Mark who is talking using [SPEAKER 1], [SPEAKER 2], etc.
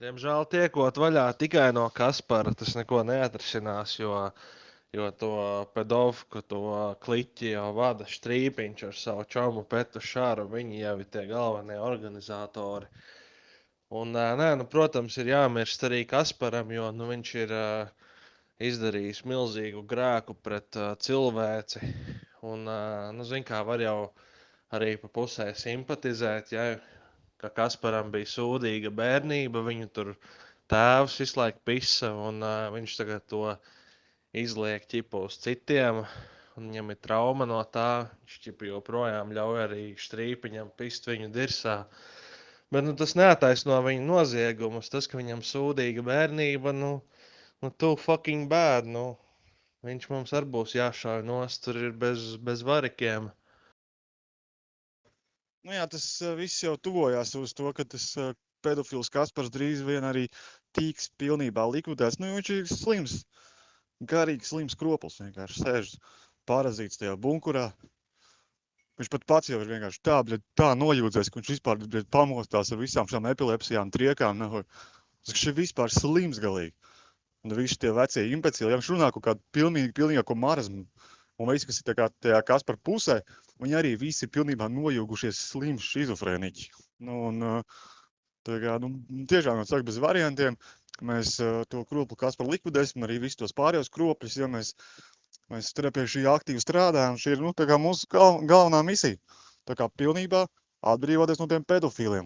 [SPEAKER 1] Diemžēl tiekot vaļā tikai no Kaspara, tas neko neatrisinās, jo to pedofku, to kliķi jau vada Strīpiņš ar savu čomu Petu Šāru. Viņi jau ir tie galvenie organizatori. Un, nē, nu, protams, ir jāmirst arī Kasparam, jo nu, viņš ir izdarījis milzīgu grēku pret cilvēci. Un, nu, zin kā, var jau arī pa pusē simpatizēt, ja, ka Kasparam bija sūdīga bērnība, viņu tur tēvs visu laiku pisa, un viņš tagad to izliek ķipa uz citiem, un viņam ir trauma no tā, viņš ķipa joprojām ļauj arī Strīpiņam pist viņu dirsā. Bet nu, tas neataisno viņa noziegumus, tas, ka viņam sūdīga bērnība, nu too fucking bad, nu. Viņš mums arī būs jāšauj nost, tur ir bez varikiem.
[SPEAKER 2] Nu jā, tas viss jau tuvojās uz to, ka tas pedofils Kaspars drīz vien arī tiks pilnībā likvidēts. Nu, viņš ir slims, garīgs, slims kropls, vienkārši sēž parazīts tajā bunkurā. Viņš pat pats jau ir vienkārši tā nojūdzēs, ka viņš vispār pamostās ar visām šām epilepsijām, triekām. Viņš ir vispār slims galīgi. Un visi tie vecie imbecili, ja viņš runā kaut kādu pilnīgāko marazmu, un visi, kas ir tajā Kaspara pusē, viņi arī visi ir pilnībā nojūgušies slims šizofrēniķi. Tiešām, man saka, bez variantiem, mēs to kroplu Kasparu likvidēsim, arī visus tos pārējos kropļus, ja mēs pie šī aktīvi strādājam. Šī ir, mūsu galvenā misija. Tā kā pilnībā atbrīvoties no tiem pedofīliem.